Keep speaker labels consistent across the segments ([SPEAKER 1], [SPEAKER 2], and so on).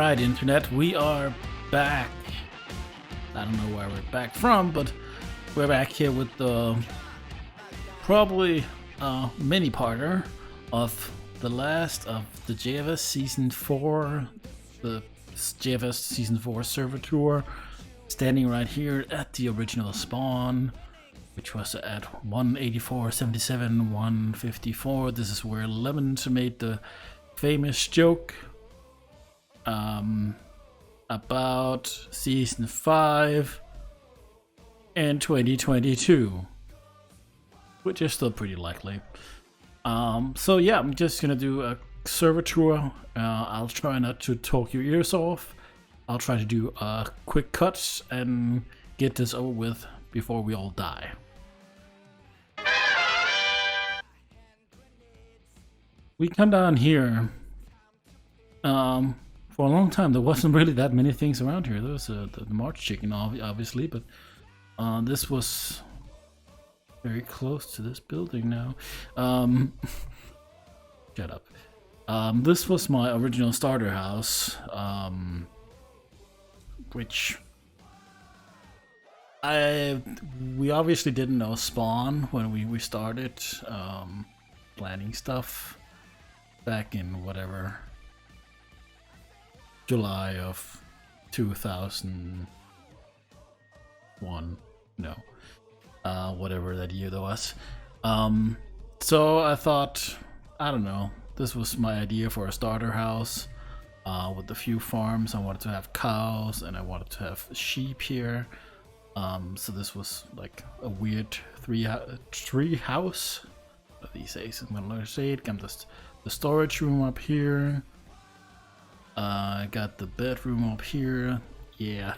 [SPEAKER 1] Alright, Internet, we are back. I don't know where we're back from, but we're back here with the probably mini-parter of the last of the JFS Season 4, the JFS Season 4 server tour, standing right here at the original spawn, which was at 184.77, 154. This is where Lemons made the famous joke about Season 5 in 2022, which is still pretty likely. So yeah, I'm just gonna do a server tour. I'll try not to talk your ears off. I'll try to do quick cuts and get this over with before we all die. We come down here. For a long time, there wasn't really that many things around here. There was the March chicken, obviously, but this was very close to this building now. Shut up. This was my original starter house, which we obviously didn't know spawn when we started planning stuff back in whatever July of 2001, no, whatever that year that was. So I thought, I don't know, this was my idea for a starter house with a few farms. I wanted to have cows and I wanted to have sheep here. So this was like a weird tree house. These days, I'm gonna say it. Got the storage room up here. I got the bedroom up here. Yeah,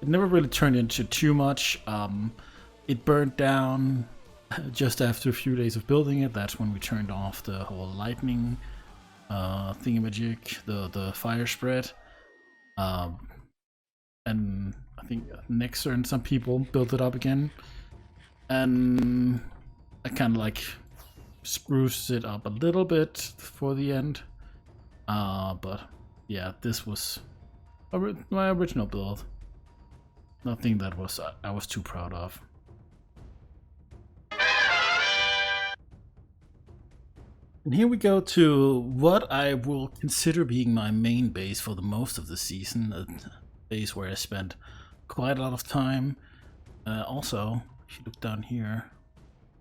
[SPEAKER 1] it never really turned into too much. It burned down just after a few days of building it. That's when we turned off the whole lightning thingamajig, the fire spread. And I think Nexer and some people built it up again. And I kind of like spruced it up a little bit for the end. But yeah, this was my original build. Nothing that I was too proud of. And here we go to what I will consider being my main base for the most of the season. A base where I spent quite a lot of time. Also, if you look down here,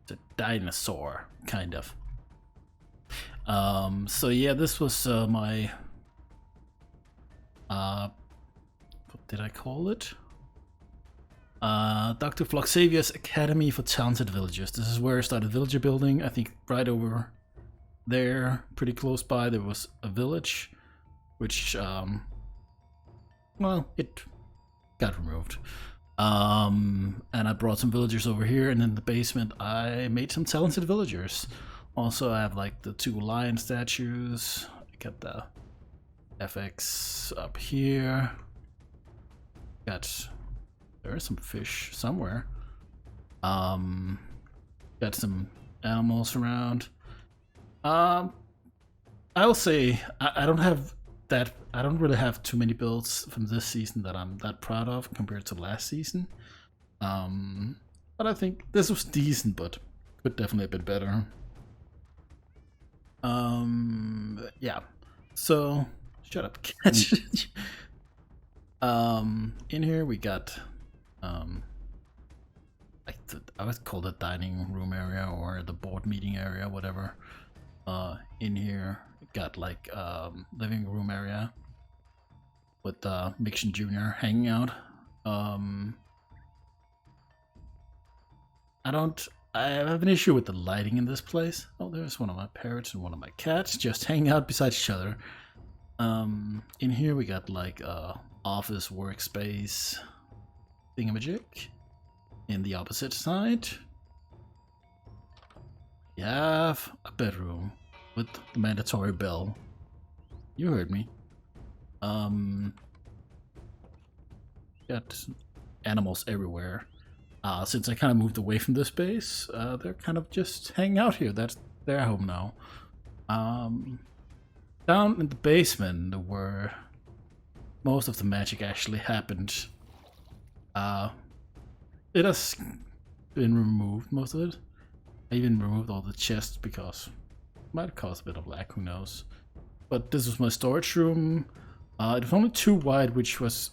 [SPEAKER 1] it's a dinosaur, kind of. So yeah, this was my what did I call it? Dr. Floxavia's Academy for Talented Villagers. This is where I started villager building. I think right over there, pretty close by, there was a village, which, well, it got removed. And I brought some villagers over here, and in the basement I made some talented villagers. Also, I have like the 2 lion statues. I got the FX up here. There are some fish somewhere. Got some animals around. I will say I don't really have too many builds from this season that I'm that proud of compared to last season. But I think this was decent, but could definitely have been better. Yeah. So shut up, cat. In here we got like I would call it dining room area or the board meeting area, whatever. In here we got like living room area with Mixon Jr. hanging out. I have an issue with the lighting in this place. Oh, there's one of my parrots and one of my cats just hanging out beside each other. In here we got like office workspace thingamajig. In the opposite side, you have a bedroom with the mandatory bell. You heard me. Got animals everywhere. Since I kind of moved away from this base, they're kind of just hanging out here. That's their home now. Down in the basement were most of the magic actually happened. It has been removed, most of it. I even removed all the chests because it might cause a bit of lag, who knows. But this was my storage room. It was only too wide, which was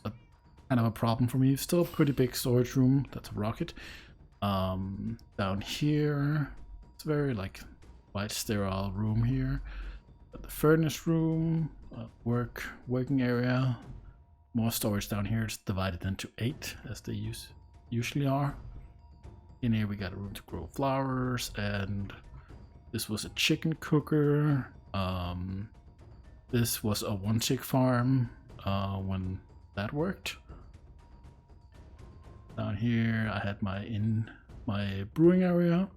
[SPEAKER 1] kind of a problem for me. Still a pretty big storage room. That's a rocket. Down here, it's a very like wide sterile room here. The furnace room, working area. More storage down here. It's divided into 8 as they usually are. In here we got a room to grow flowers, and this was a chicken cooker. This was a 1-chick farm when that worked. Down here I had my brewing area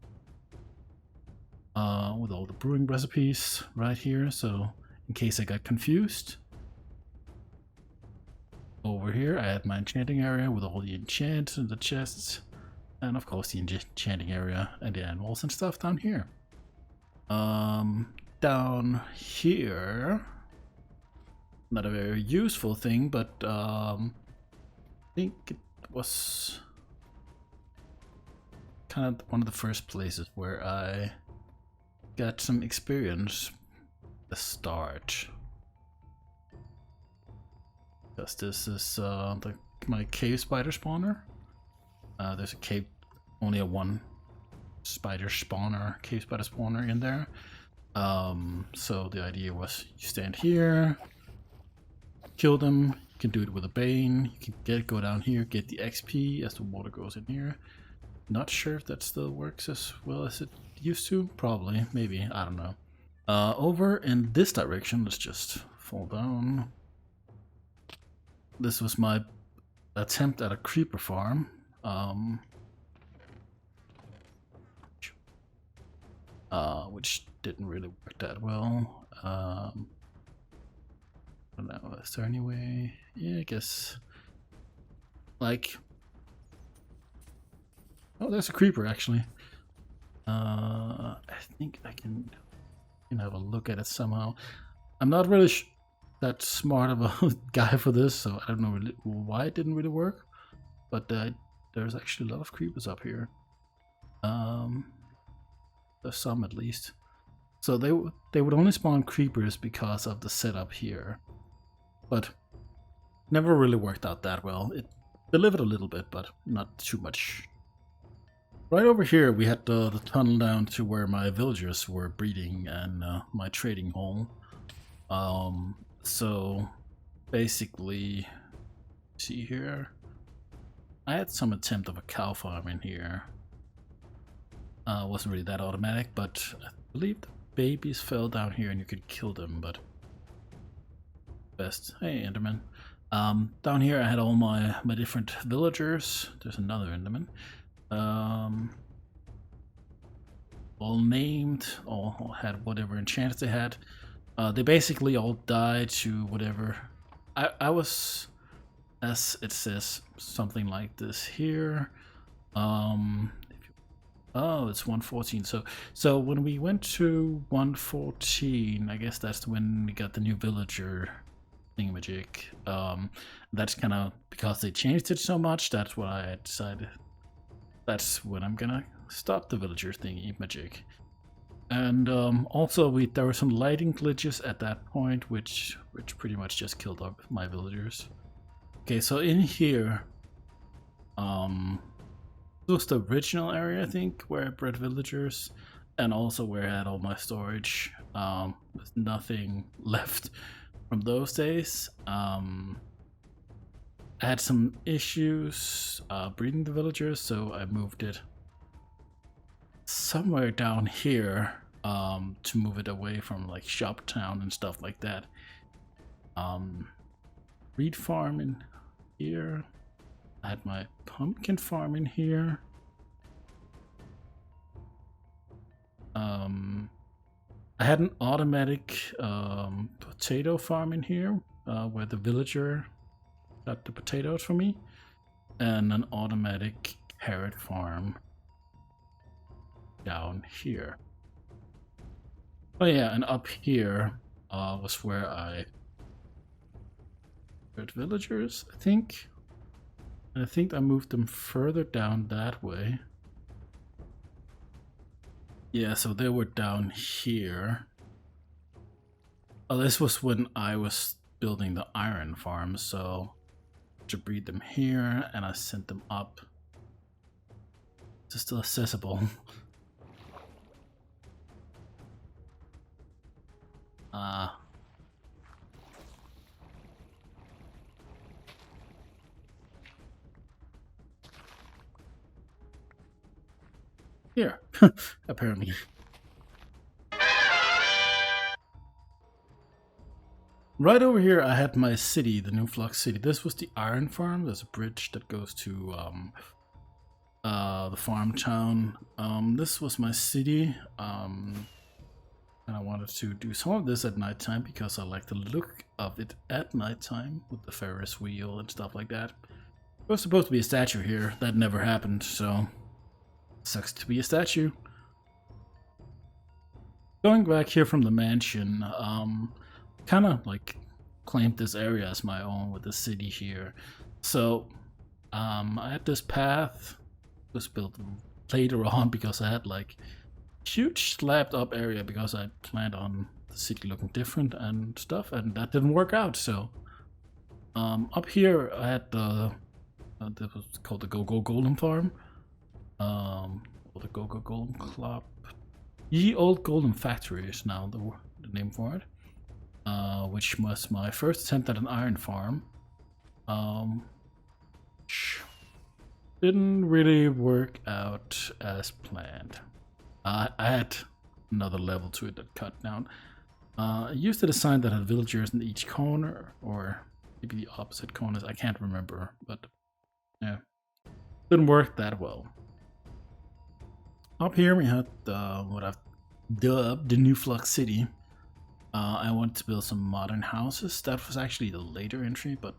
[SPEAKER 1] with all the brewing recipes right here, so in case I got confused. Over here I had my enchanting area with all the enchants and the chests, and of course the enchanting area and the animals and stuff down here. Down here, not a very useful thing, but I think it was kind of one of the first places where I got some experience at the start. Because this is my cave spider spawner. There's a cave, only a 1 spider spawner, cave spider spawner in there. So the idea was you stand here, kill them. You can do it with a bane. You can go down here, get the XP as the water goes in here. Not sure if that still works as well as it used to. Probably, maybe, I don't know. Over in this direction, let's just fall down. This was my attempt at a creeper farm. Which didn't really work that well. I don't know, is there any way? Yeah, I guess. Like, oh, there's a creeper actually. I think I can have a look at it somehow. I'm not really that smart of a guy for this, so I don't know really why it didn't really work. But there's actually a lot of creepers up here. There's some at least. So they would only spawn creepers because of the setup here. But never really worked out that well. It delivered a little bit, but not too much. Right over here we had the tunnel down to where my villagers were breeding and my trading hall. So basically, see here, I had some attempt of a cow farm in here. Wasn't really that automatic, but I believe the babies fell down here and you could kill them, but best. Hey, Enderman. Down here I had all my different villagers. There's another Enderman. All named, all had whatever enchants they had. They basically all died to whatever. I was, as it says, something like this here. Oh, it's 114. So when we went to 114, I guess that's when we got the new villager thingamajig. That's kind of because they changed it so much. That's what I decided. That's when I'm gonna stop the villager thingamajig. And also there were some lighting glitches at that point, which pretty much just killed my villagers. Okay, so in here, this was the original area, I think, where I bred villagers, and also where I had all my storage. There's nothing left from those days. I had some issues breeding the villagers, so I moved it somewhere down here to move it away from like shop town and stuff like that. Breed farm in here. I had my pumpkin farm in here. I had an automatic potato farm in here where the villager got the potatoes for me, and an automatic carrot farm down here. Oh yeah, and up here was where I Red villagers, I think. And I think I moved them further down that way. Yeah, so they were down here. Oh, this was when I was building the iron farm, so to breed them here, and I sent them up. It's still accessible. Here, apparently. Right over here, I had my city, the New Flux City. This was the iron farm. There's a bridge that goes to the farm town. This was my city. And I wanted to do some of this at nighttime because I like the look of it at nighttime with the Ferris wheel and stuff like that. There was supposed to be a statue here. That never happened, so sucks to be a statue. Going back here from the mansion, kind of like claimed this area as my own with the city here. So I had this path was built later on because I had like huge slabbed up area because I planned on the city looking different and stuff, and that didn't work out. So up here I had the this was called the Go Golden Farm, or the Go Golden Club. Ye Old Golden Factory is now the name for it. Which was my first attempt at an iron farm. Didn't really work out as planned. I had another level to it that cut down. I used a design that had villagers in each corner, or maybe the opposite corners, I can't remember, but yeah, didn't work that well. Up here we had what I've dubbed the New Flux City. I wanted to build some modern houses. That was actually the later entry, but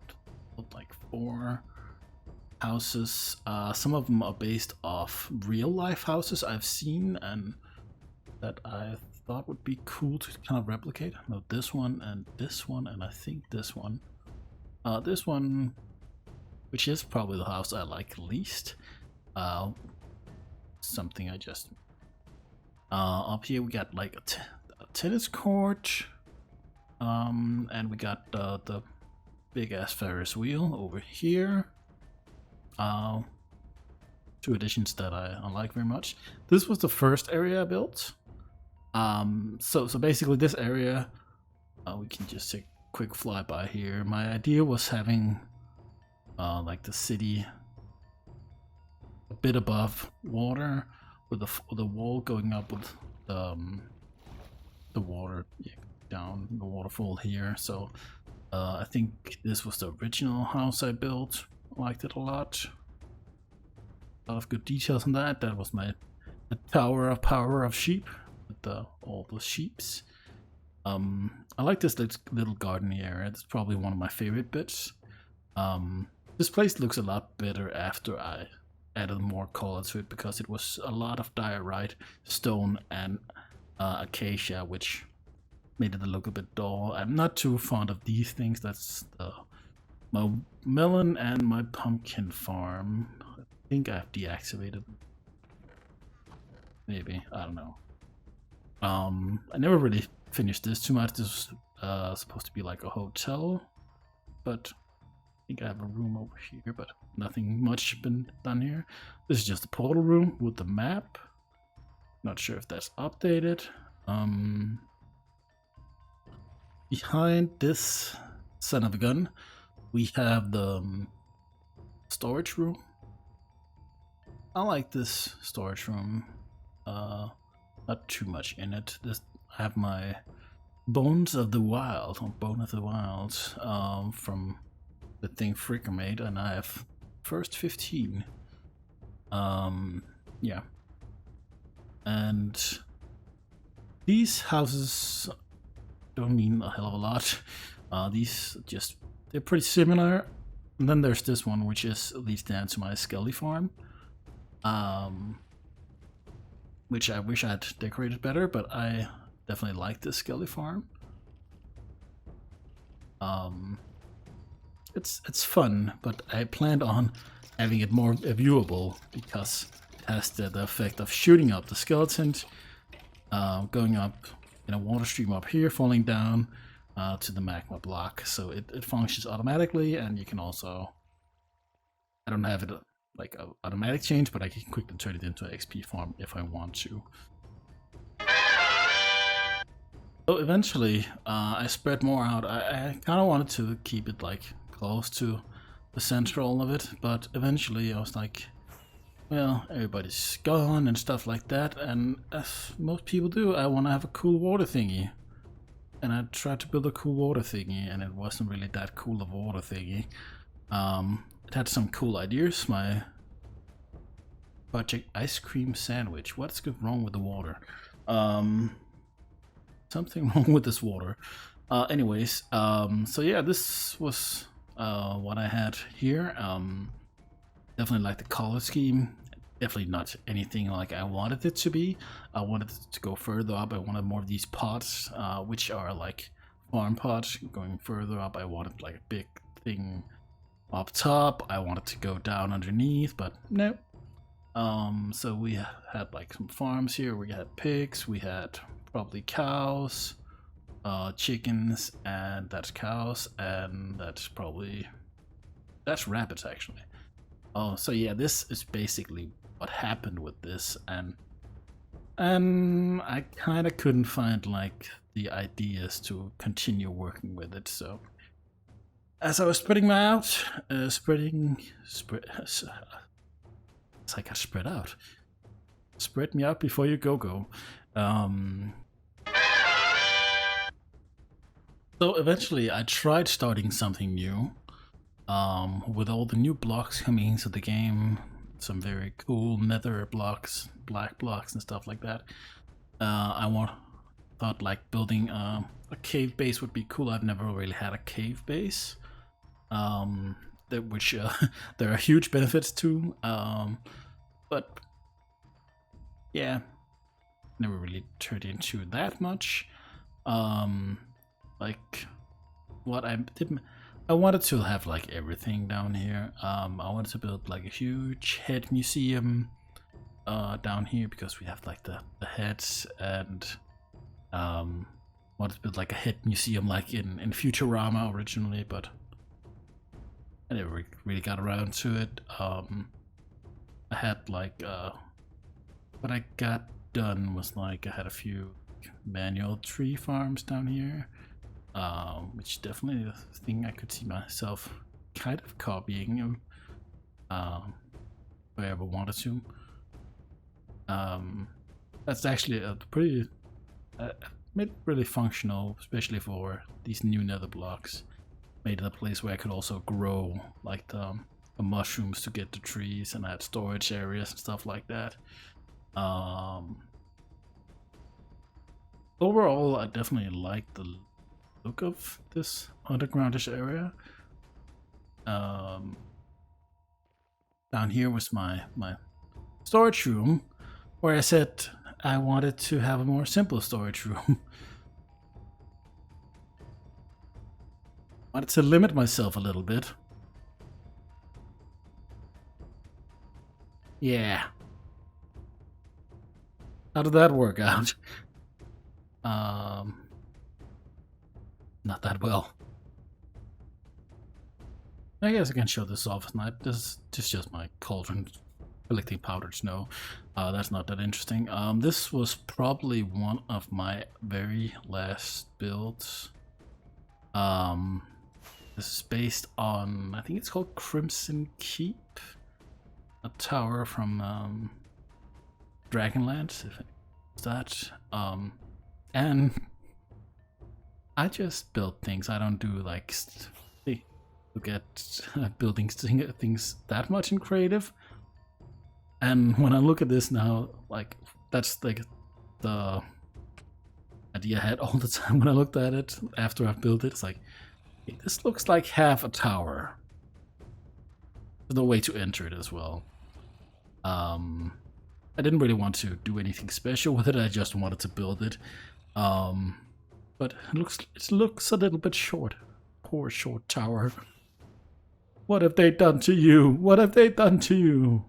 [SPEAKER 1] like 4 houses. Some of them are based off real life houses I've seen and that I thought would be cool to kind of replicate. No, this one, and I think this one. This one, which is probably the house I like least. Something I just... up here we got like a tennis court. And we got the big ass Ferris wheel over here. 2 additions that I like very much. This was the first area I built. So basically this area, we can just take a quick flyby here. My idea was having like the city a bit above water, with the wall going up with the water down the waterfall here. So I think this was the original house I built. I liked it a lot. A lot of good details on that. That was my tower of power of sheep with all the sheeps. I like this little garden area. It's probably one of my favorite bits. This place looks a lot better after I added more color to it because it was a lot of diorite, stone, and acacia, which made it look a bit dull. I'm not too fond of these things. That's my melon and my pumpkin farm. I think I've deactivated. Maybe, I don't know. I never really finished this too much. This was supposed to be like a hotel, but I think I have a room over here, but nothing much been done here. This is just a portal room with the map. Not sure if that's updated. Behind this son of a gun, we have the storage room. I like this storage room. Not too much in it. I have my Bones of the Wild, or Bone of the Wild, from the thing Fricker made, and I have first 15. Yeah. And these houses don't mean a hell of a lot. These just, they're pretty similar. And then there's this one, which leads down to my Skelly farm. Which I wish I had decorated better, but I definitely like this Skelly farm. it's fun, but I planned on having it more viewable because it has the effect of shooting up the skeletons, going up in a water stream up here, falling down to the magma block. So it functions automatically, and you can also, I don't have it like a automatic change, but I can quickly turn it into an XP farm if I want to. So eventually, I spread more out. I kind of wanted to keep it like close to the center of it, but eventually I was like, well, everybody's gone and stuff like that, and as most people do, I want to have a cool water thingy. And I tried to build a cool water thingy, and it wasn't really that cool of a water thingy. It had some cool ideas. My project ice cream sandwich. What's wrong with the water? Something wrong with this water. Anyways, so yeah, this was what I had here. Definitely like the color scheme. Definitely not anything like I wanted it to be. I wanted it to go further up. I wanted more of these pots, which are like farm pots going further up. I wanted like a big thing up top. I wanted to go down underneath, but no. So we had like some farms here. We had pigs, we had probably cows, chickens, and that's cows, and that's rabbits actually. Oh, so yeah, this is basically what happened with this, and I kind of couldn't find like the ideas to continue working with it. So as I was spreading my out, I got spread out. Spread me out before you go. So eventually I tried starting something new. With all the new blocks coming into the game, some very cool nether blocks, black blocks and stuff like that. I thought like building a cave base would be cool. I've never really had a cave base. Which there are huge benefits to, but yeah, never really turned into that much. Like what I wanted to have like everything down here. I wanted to build like a huge head museum down here because we have like the heads, and wanted to build like a head museum like in Futurama originally, but I never really got around to it. I had like what I got done was like I had a few manual tree farms down here, which definitely a thing I could see myself kind of copying if I ever wanted to. That's actually a pretty made it really functional, especially for these new nether blocks. Made it a place where I could also grow like the mushrooms to get the trees, and I had storage areas and stuff like that. Overall, I definitely like the look of this undergroundish area. Down here was my storage room, where I said I wanted to have a more simple storage room. Wanted to limit myself a little bit. Yeah. How did that work out? Not that well. I guess I can show this off tonight. This is just my cauldron collecting powdered snow. That's not that interesting. This was probably one of my very last builds. This is based on, I think it's called Crimson Keep, a tower from Dragonlance, if it's that. And I just build things. I don't do like look at building things that much in creative. And when I look at this now, like that's like the idea I had all the time when I looked at it after I've built it. It's like, hey, this looks like half a tower. The way to enter it as well. I didn't really want to do anything special with it. I just wanted to build it. But it looks a little bit short. Poor short tower. What have they done to you? What have they done to you?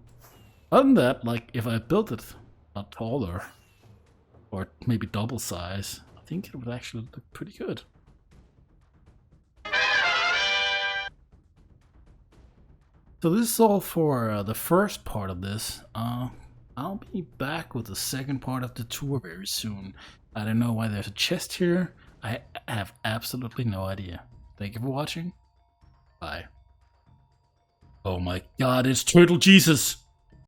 [SPEAKER 1] Other than that, like, if I built it taller, or maybe double size, I think it would actually look pretty good. So this is all for the first part of this. I'll be back with the second part of the tour very soon. I don't know why there's a chest here. I have absolutely no idea. Thank you for watching. Bye. Oh my god, it's Turtle Jesus!